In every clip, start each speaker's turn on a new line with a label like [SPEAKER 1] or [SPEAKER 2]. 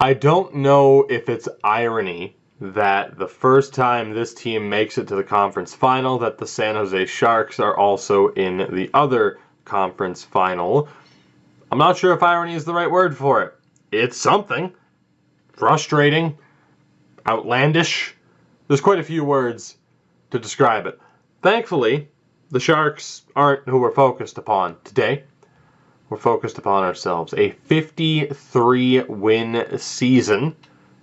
[SPEAKER 1] I don't know if it's irony that the first time this team makes it to the conference final, that the San Jose Sharks are also in the other conference final. I'm not sure if irony is the right word for it. It's something. Frustrating. Outlandish. There's quite a few words to describe it. Thankfully, the Sharks aren't who we're focused upon today. We're focused upon ourselves. A 53-win season,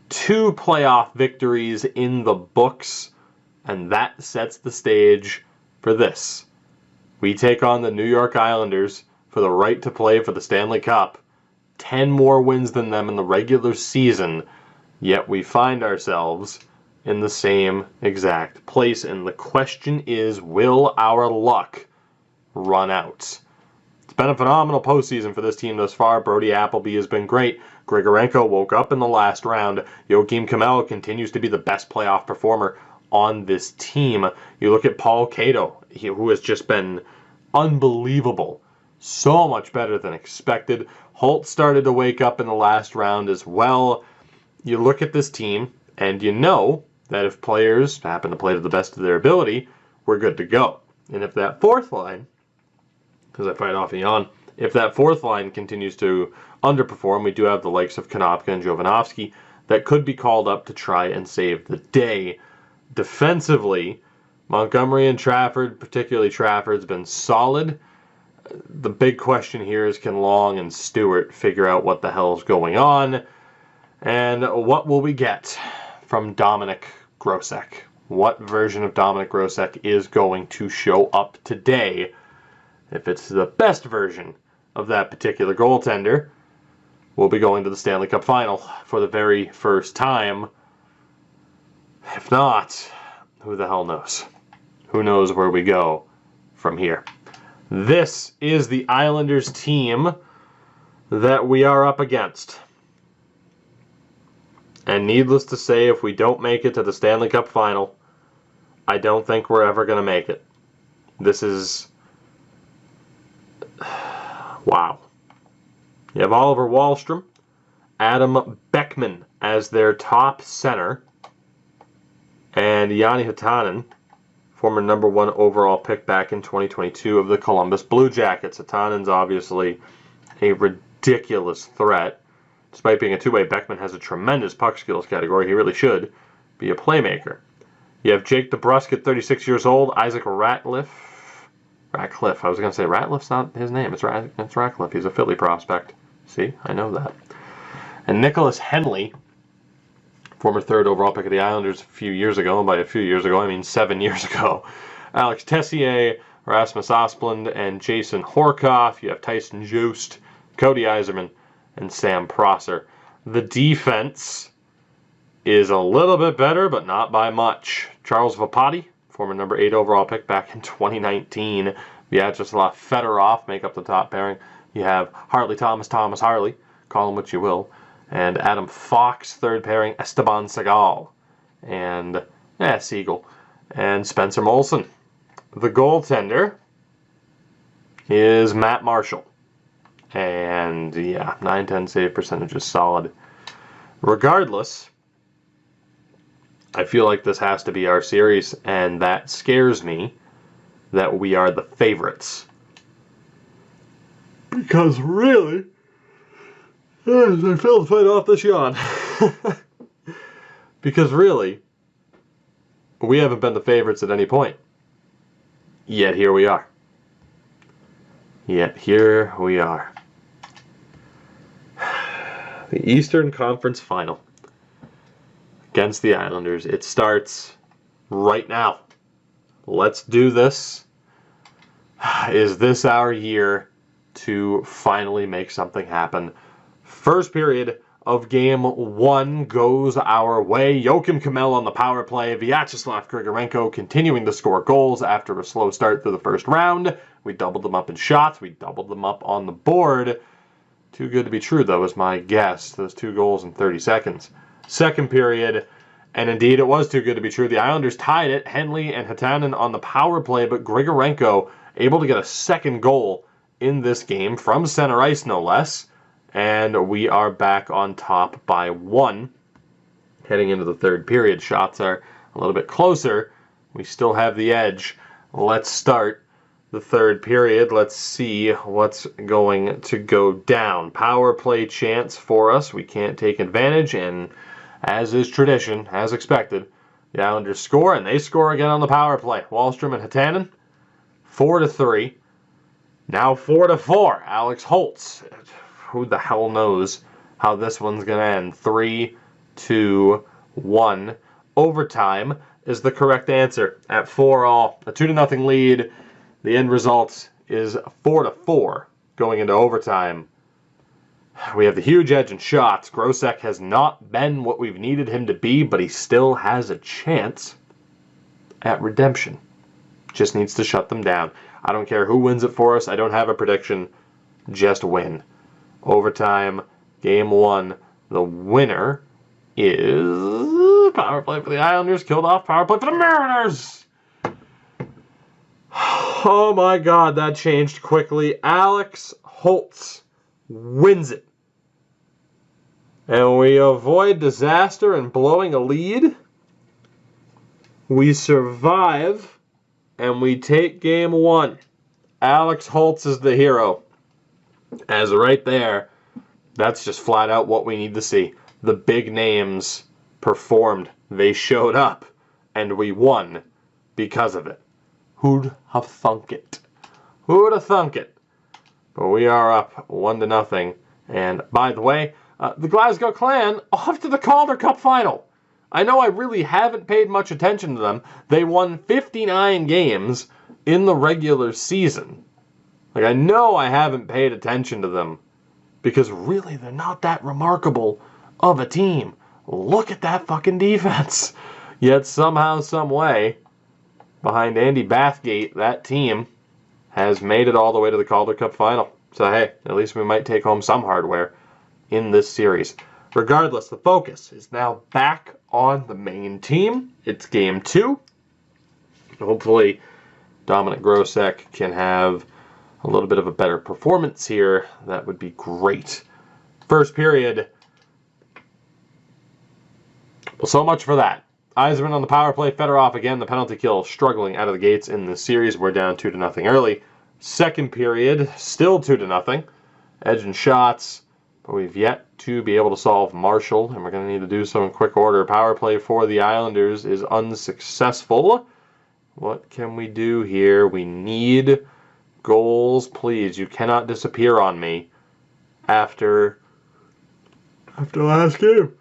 [SPEAKER 1] 2 playoff victories in the books, and that sets the stage for this. We take on the New York Islanders for the right to play for the Stanley Cup. 10 more wins than them in the regular season, yet we find ourselves in the same exact place, and the question is, will our luck run out? It's been a phenomenal postseason for this team thus far. Brody Appleby has been great. Grigorenko woke up in the last round. Joakim Kamel continues to be the best playoff performer on this team. You look at Paul Cato, who has just been unbelievable. So much better than expected. Holt started to wake up in the last round as well. You look at this team, and you know that if players happen to play to the best of their ability, we're good to go. And if that fourth line, because I fight off and yawn, if that fourth line continues to underperform, we do have the likes of Konopka and Jovanovski that could be called up to try and save the day. Defensively, Montgomery and Trafford, particularly Trafford's been solid. The big question here is, can Long and Stewart figure out what the hell's going on? And what will we get from Dominik Grosek? What version of Dominik Grosek is going to show up today? If it's the best version of that particular goaltender, we'll be going to the Stanley Cup Final for the very first time. If not, who the hell knows? Who knows where we go from here? This is the Islanders team that we are up against. And needless to say, if we don't make it to the Stanley Cup Final, I don't think we're ever going to make it. This is... wow. You have Oliver Wahlstrom, Adam Beckman as their top center, and Jani Hatanen, former number 1 overall pick back in 2022 of the Columbus Blue Jackets. Hatanen's obviously a ridiculous threat. Despite being a two-way, Beckman has a tremendous puck skills category. He really should be a playmaker. You have Jake DeBrusk at 36 years old, Isaac Ratcliffe. I was going to say Ratliff's not his name. It's Ratcliffe. He's a Philly prospect. See, I know that. And Nicholas Henley, former 3rd overall pick of the Islanders a few years ago. And by a few years ago, I mean 7 years ago. Alex Tessier, Rasmus Asplund, and Jason Horkoff. You have Tyson Jost, Cody Yzerman, and Sam Prosser. The defense is a little bit better, but not by much. Charles Vapati, former number 8 overall pick back in 2019. Vyacheslav Fedorov make up the top pairing. You have Harley Thomas Harley, call him what you will, and Adam Fox, 3rd pairing, Esteban Segal, and Siegel, and Spencer Molson. The goaltender is Matt Marshall. And yeah, 910 save percentage is solid. Regardless, I feel like this has to be our series, and that scares me that we are the favorites. Because really, I failed to fight off this yawn. Because really, we haven't been the favorites at any point. Yet here we are. The Eastern Conference Final against the Islanders. It starts right now. Let's do this. Is this our year to finally make something happen? First period of Game 1 goes our way. Joakim Kamel on the power play. Vyacheslav Grigorenko continuing to score goals after a slow start through the first round. We doubled them up in shots. We doubled them up on the board. Too good to be true, though, is my guess. Those 2 goals in 30 seconds. Second period, and indeed it was too good to be true. The Islanders tied it. Henley and Hatanen on the power play, but Grigorenko able to get a second goal in this game from center ice, no less. and we are back on top by 1. Heading into the third period, shots are a little bit closer. We still have the edge. Let's start the third period. Let's see what's going to go down. Power play chance for us. We can't take advantage, and as is tradition, as expected, the Islanders score, and they score again on the power play. Wahlstrom and Hatanen, 4-3. Now 4-4. Alex Holtz. Who the hell knows how this one's going to end? 3-2-1. Overtime is the correct answer at 4-all. A 2-0 lead. The end result is 4-4 going into overtime. We have the huge edge in shots. Grosek has not been what we've needed him to be, but he still has a chance at redemption. Just needs to shut them down. I don't care who wins it for us. I don't have a prediction. Just win. Overtime, game 1. The winner is power play for the Islanders. Killed off power play for the Mariners. Oh my God, that changed quickly. Alex Holtz wins it. And we avoid disaster and blowing a lead. We survive. And we take game 1. Alex Holtz is the hero. As right there, that's just flat out what we need to see. The big names performed. They showed up. And we won because of it. Who'd have thunk it? Who'd have thunk it? But we are up 1-0. And by the way, the Glasgow Clan off to the Calder Cup final. I know I really haven't paid much attention to them. They won 59 games in the regular season. Like, I know I haven't paid attention to them because really they're not that remarkable of a team. Look at that fucking defense. Yet somehow, some way, behind Andy Bathgate, that team has made it all the way to the Calder Cup final. So hey, at least we might take home some hardware in this series. Regardless, the focus is now back on the main team. It's game 2. Hopefully, Dominic Grosek can have a little bit of a better performance here. That would be great. First period. Well, so much for that. Yzerman on the power play. Fedorov again, the penalty kill, struggling out of the gates in this series. We're down 2-0 early. Second period, still 2-0. Edge and shots. But we've yet to be able to solve Marshall, and we're going to need to do so in quick order. Power play for the Islanders is unsuccessful. What can we do here? We need goals. Please, you cannot disappear on me after last game.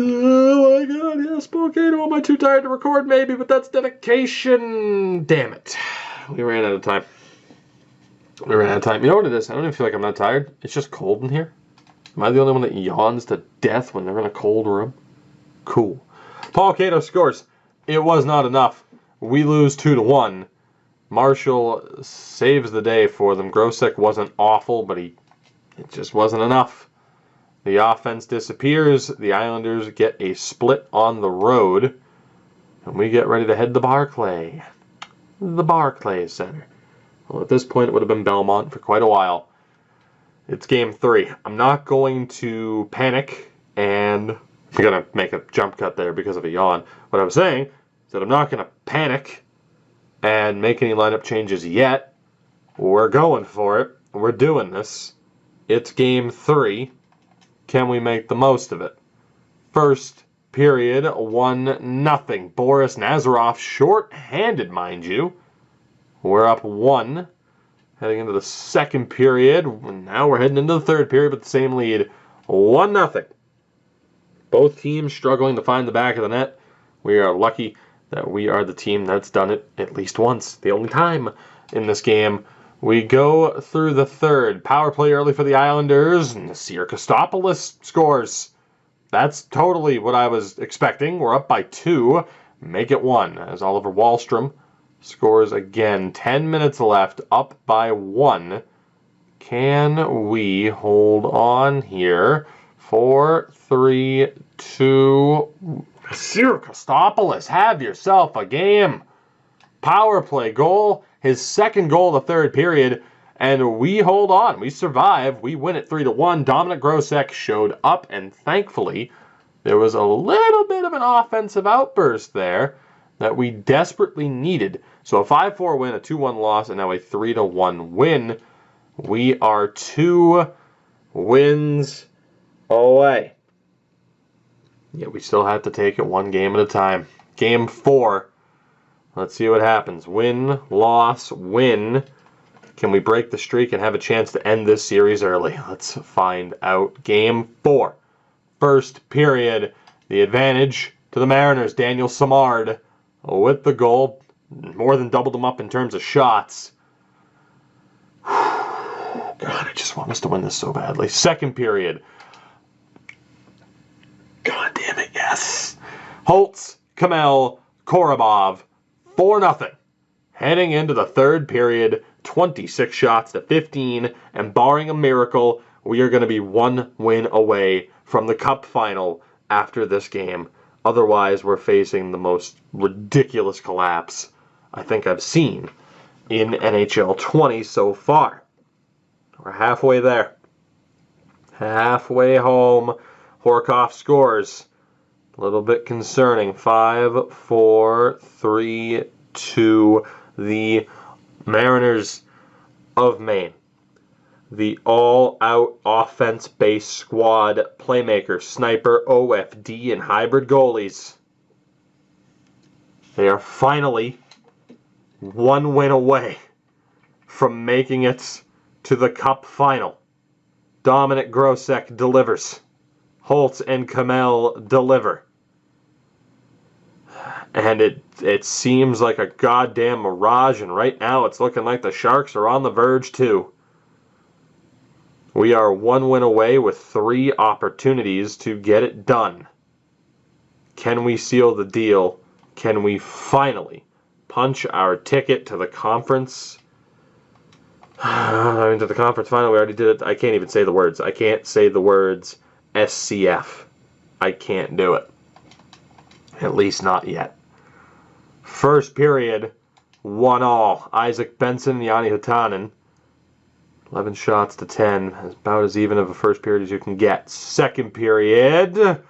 [SPEAKER 1] Oh my God, yes, Volcano. Am I too tired to record? Maybe, but that's dedication. Damn it. We ran out of time. You know what it is? I don't even feel like I'm not tired. It's just cold in here. Am I the only one that yawns to death when they're in a cold room? Cool. Paul Cato scores. It was not enough. We lose 2-1. Marshall saves the day for them. Grosek wasn't awful, but it just wasn't enough. The offense disappears. The Islanders get a split on the road. And we get ready to head to Barclay. The Barclay Center. Well, at this point, it would have been Belmont for quite a while. It's game 3. I'm not going to panic, and I'm going to make a jump cut there because of a yawn. What I was saying is that I'm not going to panic and make any lineup changes yet. We're going for it. We're doing this. It's game 3. Can we make the most of it? First period, 1-0. Boris Nazarov, short-handed, mind you. We're up 1. Heading into the second period. Now we're heading into the third period with the same lead. 1-0. Both teams struggling to find the back of the net. We are lucky that we are the team that's done it at least once. The only time in this game. We go through the third. Power play early for the Islanders. Nasir Kostopoulos scores. That's totally what I was expecting. We're up by 2. Make it 1 as Oliver Wahlstrom scores again. 10 minutes left. Up by 1. Can we hold on here? 4, 3, 2. Nasir Kostopoulos, have yourself a game. Power play goal. His second goal of the third period. And we hold on. We survive. We win it 3-1. Dominic Grosek showed up, and thankfully, there was a little bit of an offensive outburst there that we desperately needed. So a 5-4 win, a 2-1 loss, and now a 3-1 win. We are 2 wins away. Yeah, we still have to take it one game at a time. Game 4. Let's see what happens. Win, loss, win. Can we break the streak and have a chance to end this series early? Let's find out. Game 4. First period. The advantage to the Mariners. Daniel Samard with the goal. More than doubled them up in terms of shots. God, I just want us to win this so badly. Second period. God damn it, yes. Holtz, Kamel, Korobov, 4-0. Heading into the third period, 26 shots to 15, and barring a miracle, we are going to be 1 win away from the Cup final after this game. Otherwise, we're facing the most ridiculous collapse I think I've seen in NHL 20 so far. We're halfway there. Halfway home. Horkoff scores. A little bit concerning. 5, 4, 3, 2. The Mariners of Maine. The all-out offense-based squad, playmaker, sniper, OFD, and hybrid goalies. They are finally 1 win away from making it to the Cup final. Dominic Grosek delivers. Holtz and Kamel deliver. And it seems like a goddamn mirage, and right now it's looking like the Sharks are on the verge too. We are 1 win away with 3 opportunities to get it done. Can we seal the deal? Can we finally punch our ticket to the conference? To the conference final, we already did it. I can't even say the words. I can't say the words SCF. I can't do it. At least not yet. First period, 1-1. Isaac Benson and Jani Hutanen. 11 shots to 10. About as even of a first period as you can get. Second period,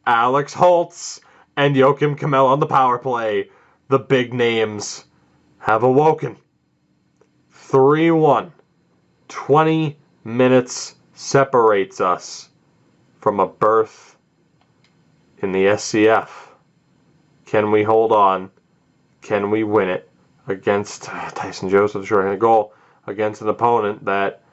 [SPEAKER 1] Alex Holtz and Joakim Kamel on the power play. The big names have awoken. 3-1. 20 minutes separates us from a berth in the SCF. Can we hold on? Can we win it against Tyson Joseph, short-handed goal, against an opponent that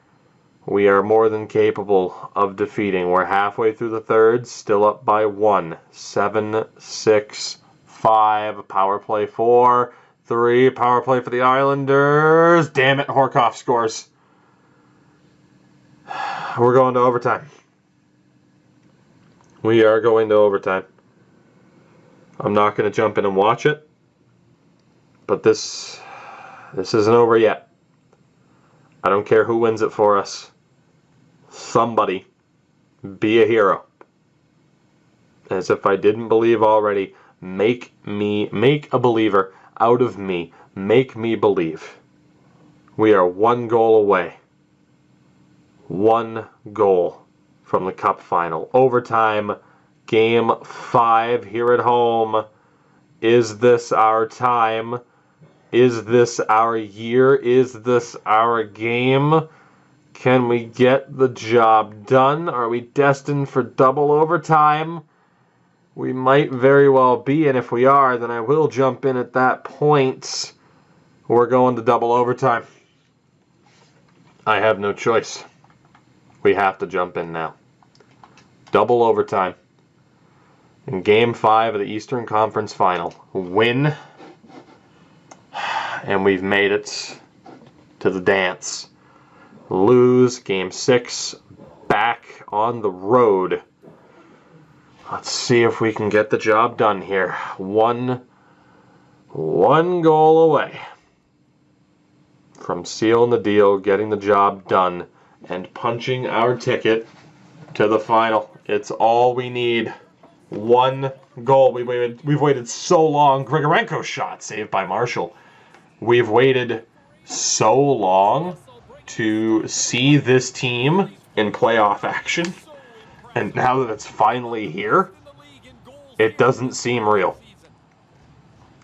[SPEAKER 1] we are more than capable of defeating? We're halfway through the third, still up by 1. 7, 6, 5, power play 4, 3, power play for the Islanders. Damn it, Horkoff scores. We're going to overtime. We are going to overtime. I'm not going to jump in and watch it, but this isn't over yet. I don't care who wins it for us. Somebody be a hero. As if I didn't believe already, make a believer out of me. Make me believe. We are 1 goal away. 1 goal from the Cup final. Overtime, Game 5 here at home. Is this our time? Is this our year? Is this our game? Can we get the job done? Are we destined for double overtime? We might very well be, and if we are, then I will jump in at that point. We're going to double overtime. I have no choice. We have to jump in now. Double overtime. In Game 5 of the Eastern Conference Final. Win. And we've made it to the dance. Lose. Game 6. Back on the road. Let's see if we can get the job done here. One goal away from sealing the deal, getting the job done, and punching our ticket to the final. It's all we need. 1 goal. We've waited so long. Grigorenko's shot saved by Marshall. We've waited so long to see this team in playoff action. And now that it's finally here, it doesn't seem real.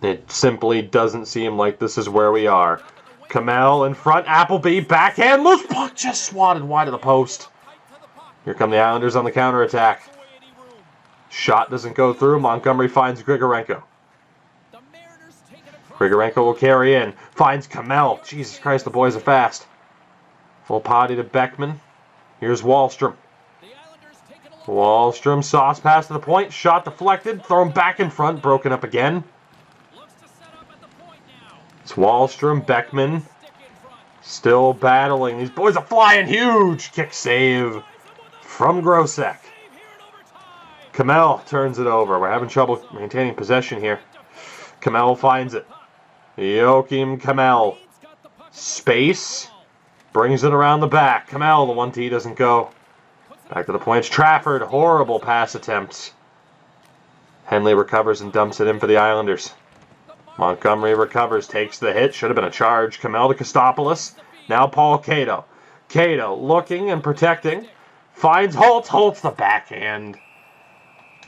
[SPEAKER 1] It simply doesn't seem like this is where we are. Kamel in front, Appleby, backhand, loose puck just swatted wide of the post. Here come the Islanders on the counterattack. Shot doesn't go through, Montgomery finds Grigorenko. Grigorenko will carry in, finds Kamel. Jesus Christ, the boys are fast. Full potty to Beckman. Here's Wahlstrom. Wahlstrom, sauce pass to the point, shot deflected, throw him back in front, broken up again. It's Wahlstrom, Beckman, still battling. These boys are flying huge. Kick save from Grosek. Kamel turns it over. We're having trouble maintaining possession here. Kamel finds it. Joakim Kamel. Space. Brings it around the back. Kamel, the 1T doesn't go. Back to the points. Trafford, horrible pass attempt. Henley recovers and dumps it in for the Islanders. Montgomery recovers, takes the hit. Should have been a charge. Kamel to Kostopoulos. Now Paul Cato. Cato looking and protecting. Finds Holtz. Holtz the backhand.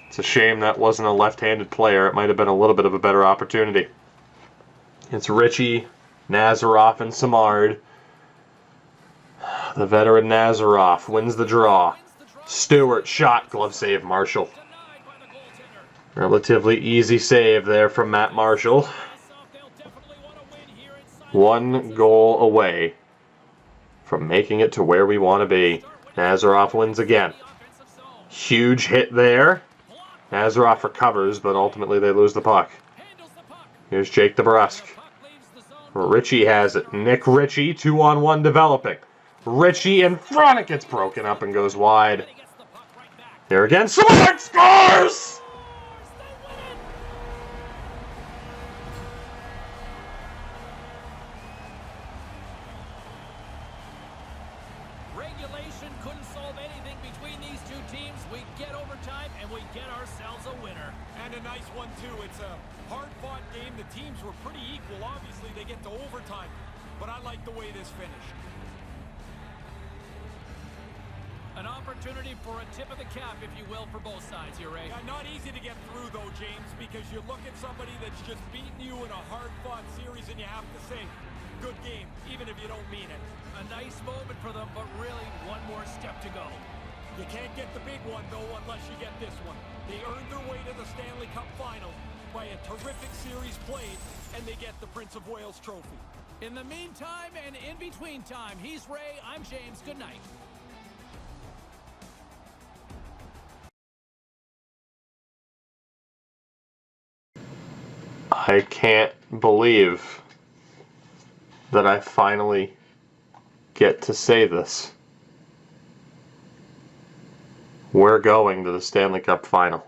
[SPEAKER 1] It's a shame that wasn't a left-handed player. It might have been a little bit of a better opportunity. It's Ritchie, Nazarov, and Samard. The veteran Nazarov wins the draw. Stewart, shot, glove save, Marshall. Relatively easy save there from Matt Marshall. 1 goal away from making it to where we want to be. Nazarov wins again. Huge hit there. Nazarov recovers, but ultimately they lose the puck. Here's Jake DeBrusk. Ritchie has it. Nick Ritchie, 2-on-1 developing. Ritchie in front. It gets broken up and goes wide. There again. Smart scores!
[SPEAKER 2] Regulation couldn't solve anything between these two teams. We get overtime and we get ourselves a winner.
[SPEAKER 3] And a nice one too. It's a hard-fought game. The teams were pretty equal. Obviously, they get to overtime. But I like the way this finished.
[SPEAKER 2] An opportunity for a tip of the cap, if you will, for both sides here, Ray.
[SPEAKER 3] Yeah, not easy to get through, though, James, because you look at somebody that's just beaten you in a hard-fought series, and you have to say, good game, even if you don't mean it.
[SPEAKER 2] A nice moment for them, but really one more step to go.
[SPEAKER 3] You can't get the big one, though, unless you get this one. They earned their way to the Stanley Cup final by a terrific series played, and they get the Prince of Wales trophy.
[SPEAKER 2] In the meantime and in between time, he's Ray, I'm James. Good night.
[SPEAKER 1] I can't believe that I finally get to say this. We're going to the Stanley Cup final.